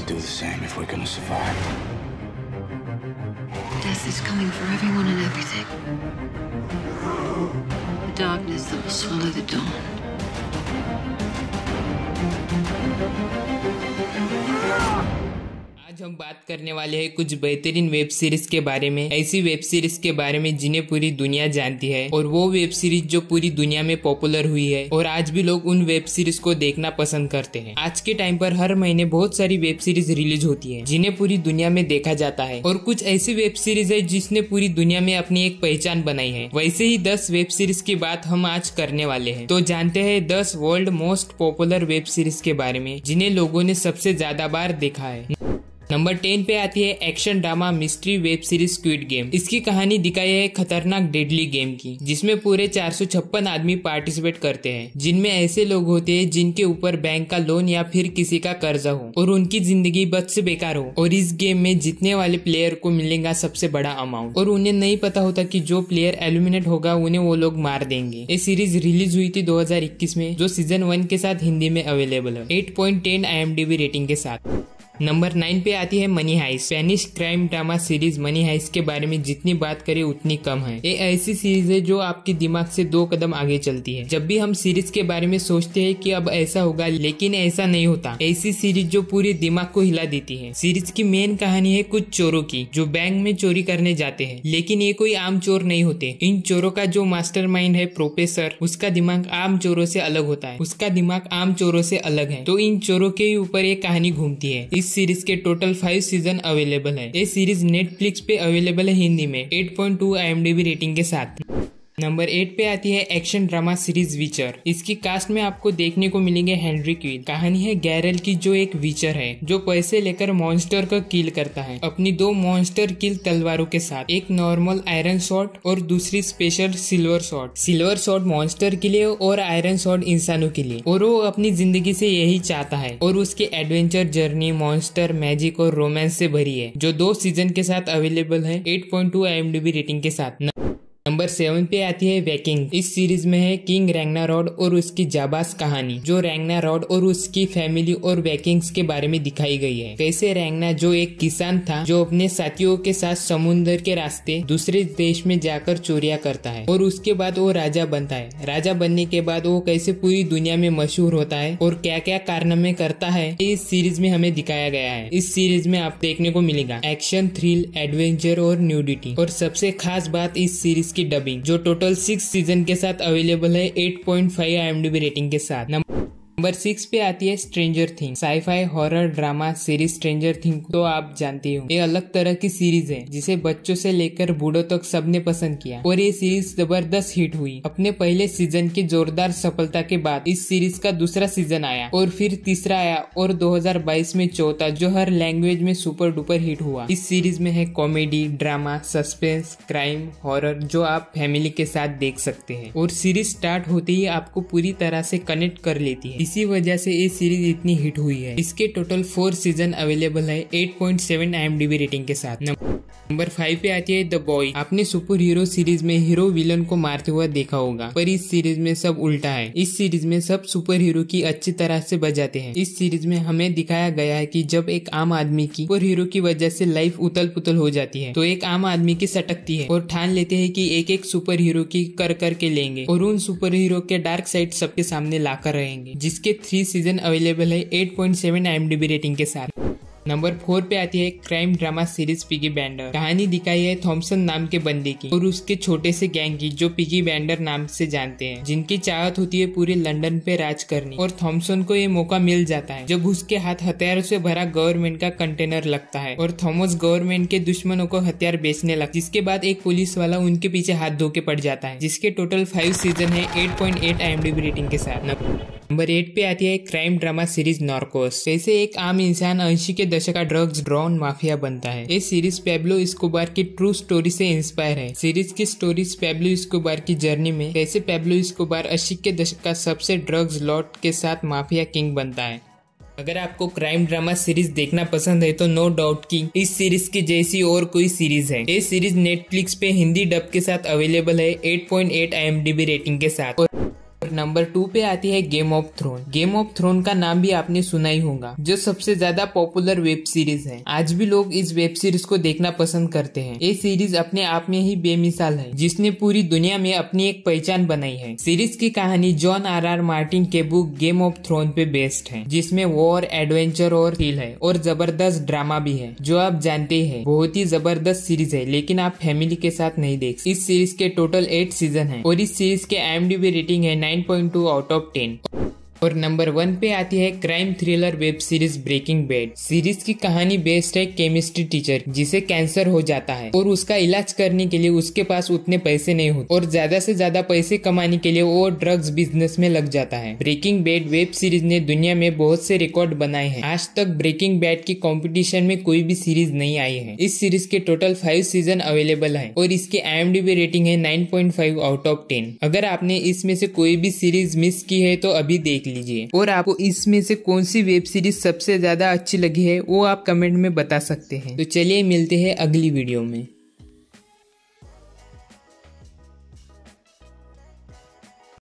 to do the same if we're gonna survive. Death is coming for everyone and everything. The darkness that will swallow the dawn. आज हम बात करने वाले हैं कुछ बेहतरीन वेब सीरीज के बारे में, ऐसी वेब सीरीज के बारे में जिन्हें पूरी दुनिया जानती है, और वो वेब सीरीज जो पूरी दुनिया में पॉपुलर हुई है और आज भी लोग उन वेब सीरीज को देखना पसंद करते हैं। आज के टाइम पर हर महीने बहुत सारी वेब सीरीज रिलीज होती है जिन्हें पूरी दुनिया में देखा जाता है, और कुछ ऐसी वेब सीरीज है जिसने पूरी दुनिया में अपनी एक पहचान बनाई है। वैसे ही 10 वेब सीरीज की बात हम आज करने वाले हैं। तो जानते हैं 10 world most popular web series के बारे में जिन्हें लोगों ने सबसे ज्यादा बार देखा है। नंबर 10 पे आती है action drama mystery web series squid game. इसकी कहानी दिखाई है खतरनाक डेडली गेम की, जिसमें पूरे 456 आदमी पार्टिसिपेट करते हैं, जिनमें ऐसे लोग होते हैं जिनके ऊपर बैंक का लोन या फिर किसी का कर्जा हो और उनकी जिंदगी बद से बेकार हो, और इस गेम में जीतने वाले प्लेयर को मिलेगा सबसे बड़ा अमाउंट, और उन्हें नहीं पता होता कि जो प्लेयर एलिमिनेट होगा उन्हें वो लोग मार देंगे। ये सीरीज रिलीज हुई थी 2021 में, जो सीजन 1 के साथ हिंदी में अवेलेबल है 8.10 IMDb रेटिंग के साथ। नंबर 9 पे आती है money heist. Spanish crime drama series money heist के बारे में जितनी बात करें उतनी कम है। ये ऐसी सीरीज है जो आपके दिमाग से 2 कदम आगे चलती है। जब भी हम सीरीज के बारे में सोचते हैं कि अब ऐसा होगा, लेकिन ऐसा नहीं होता। ऐसी सीरीज जो पूरे दिमाग को हिला देती है। सीरीज की मेन कहानी है कुछ चोरों की जो बैंक में चोरी करने जाते हैं, लेकिन ये कोई आम चोर नहीं होते। इन चोरों का जो मास्टरमाइंड है प्रोफेसर, उसका दिमाग आम चोरों से अलग होता है, उसका दिमाग आम चोरों से अलग है। तो इन चोरों के ऊपर एक कहानी घूमती है। इस सीरीज के टोटल 5 सीजन अवेलेबल है। ये सीरीज नेटफ्लिक्स पे अवेलेबल है हिंदी में 8.2 IMDb रेटिंग के साथ। नंबर 8 पे आती है एक्शन ड्रामा सीरीज विचर। इसकी कास्ट में आपको देखने को मिलेंगे हेनरी क्विल। कहानी है गैरल की, जो एक विचर है जो पैसे लेकर मॉन्स्टर को किल करता है अपनी 2 मॉन्स्टर किल तलवारों के साथ, एक नॉर्मल आयरन शॉट और दूसरी special silver shot. Silver shot monster के लिए और आयरन शॉट इंसानों के लिए, और वो अपनी जिंदगी से यही चाहता है। और उसकी एडवेंचर जर्नी मॉन्स्टर, मैजिक और रोमांस से भरी है, जो 2 सीजन के साथ अवेलेबल है 8.2 IMDb रेटिंग के साथ। नंबर 7 पे आती है वैकिंग। इस सीरीज में है किंग रैग्नारॉड और उसकी जाबाज कहानी, जो रैग्नारॉड और उसकी फैमिली और वैकिंग्स के बारे में दिखाई गई है। कैसे रैग्ना, जो एक किसान था, जो अपने साथियों के साथ समुद्र के रास्ते दूसरे देश में जाकर चोरियां करता है, और उसके बाद वो राजा बनता है। राजा बनने के बाद वो कैसे पूरी दुनिया में मशहूर होता है और क्या क्या कारनामे करता है, इस सीरीज में हमें दिखाया गया है। इस सीरीज में आप देखने को मिलेगा एक्शन, थ्रिल, एडवेंचर और न्यूडिटी। और सबसे खास बात इस सीरीज की डबिंग, जो टोटल 6 सीजन के साथ अवेलेबल है 8.5 IMDb रेटिंग के साथ। नंबर 6 पे आती है stranger things. Sci fi horror drama series stranger things तो आप जानते हो, ये अलग तरह की सीरीज है जिसे बच्चों से लेकर बूढ़ों तक सबने पसंद किया, और ये सीरीज जबरदस्त हिट हुई। अपने पहले सीजन की जोरदार सफलता के बाद इस सीरीज का दूसरा सीजन आया, और फिर तीसरा आया, और 2022 में चौथा, जो हर लैंग्वेज में सुपर डुपर हिट हुआ। इस सीरीज में है comedy, drama, suspense, crime, horror, जो आप फैमिली के साथ देख सकते हैं, और सीरीज स्टार्ट होते ही आपको पूरी तरह से कनेक्ट कर लेती है। इसी वजह से ये सीरीज इतनी हिट हुई है। इसके टोटल 4 सीजन अवेलेबल है 8.7 IMDb रेटिंग के साथ। नंबर 5 पे आती है द बॉय। आपने सुपर हीरो सीरीज में हीरो विलन को मारते हुआ देखा होगा, पर इस सीरीज में सब उल्टा है। इस सीरीज में सब सुपर हीरो की अच्छी तरह से बजाते हैं। इस सीरीज में हमें दिखाया गया है कि जब एक आम आदमी की सुपर हीरो की वजह से लाइफ उथल पुथल हो जाती है, तो एक आम आदमी की सटकती है और ठान लेते हैं कि एक एक सुपर हीरो की कर के लेंगे, और उन सुपर हीरो के डार्क साइड सबके सामने लाकर रहेंगे, जिसके 3 सीजन अवेलेबल है 8.7 IMDb रेटिंग के साथ। नंबर 4 पे आती है क्राइम ड्रामा सीरीज पिगी बैंडर। कहानी दिखाई है थॉमसन नाम के बंदे की और उसके छोटे से गैंग की, जो पिगी बैंडर नाम से जानते हैं, जिनकी चाहत होती है पूरे लंदन पे राज करनी। और थॉमसन को ये मौका मिल जाता है जब उसके हाथ हथियारों से भरा गवर्नमेंट का कंटेनर लगता है, और थॉमस गवर्नमेंट के दुश्मनों को हथियार बेचने लगता है, जिसके बाद एक पुलिस वाला उनके पीछे हाथ धो के पड़ जाता है, जिसके टोटल 5 सीजन है 8.8 IMDb रेटिंग के साथ। नंबर 8 पे आती है क्राइम ड्रामा सीरीज नार्कोस। जैसे एक आम इंसान 80 के दशक का ड्रग्स ड्रॉन माफिया बनता है। ये सीरीज पैब्लो एस्कोबार की ट्रू स्टोरी से इंस्पायर है। सीरीज की स्टोरी पैब्लो एस्कोबार की जर्नी में कैसे पैब्लो एस्कोबार 80 के दशक का सबसे ड्रग्स लॉर्ड के साथ माफिया किंग बनता है। अगर आपको क्राइम ड्रामा सीरीज देखना पसंद है तो नो डाउट कि इस सीरीज की जैसी और कोई सीरीज है। ये सीरीज नेटफ्लिक्स पे हिंदी डब के साथ अवेलेबल है 8.8 IMDb रेटिंग के साथ। और नंबर 2 पे आती है game of throne. Game of throne का नाम भी आपने सुना ही होगा, जो सबसे ज्यादा पॉपुलर वेब सीरीज है। आज भी लोग इस वेब सीरीज को देखना पसंद करते हैं। ये सीरीज अपने आप में ही बेमिसाल है, जिसने पूरी दुनिया में अपनी एक पहचान बनाई है। सीरीज की कहानी जॉन आर मार्टिन के बुक गेम ऑफ थ्रोन पे बेस्ड है, जिसमें वॉर, एडवेंचर और थ्रिल है और जबरदस्त ड्रामा भी है। जो आप जानते हैं बहुत ही जबरदस्त सीरीज है, लेकिन आप फैमिली के साथ नहीं देख सकते। इस सीरीज के टोटल 8 सीजन है और इस सीरीज के IMDb रेटिंग है 9.2 आउट ऑफ 10। और नंबर 1 पे आती है crime thriller web series breaking bad. Series की कहानी बेस्ड है केमिस्ट्री टीचर जिसे कैंसर हो जाता है और उसका इलाज करने के लिए उसके पास उतने पैसे नहीं होते और ज्यादा से ज्यादा पैसे कमाने के लिए वो ड्रग्स बिजनेस में लग जाता है। ब्रेकिंग बैड वेब सीरीज ने दुनिया में बहुत से रिकॉर्ड बनाए हैं। आज तक ब्रेकिंग बैड की कंपटीशन में कोई भी सीरीज नहीं आई है। इस सीरीज के टोटल 5 सीजन अवेलेबल है और इसकी IMDb रेटिंग है 9.5 आउट ऑफ 10। अगर आपने इसमें से कोई भी सीरीज मिस की है तो अभी देख लीजिए। और आपको इसमें से कौन सी वेब सीरीज सबसे ज्यादा अच्छी लगी है वो आप कमेंट में बता सकते हैं। तो चलिए मिलते हैं अगली वीडियो में।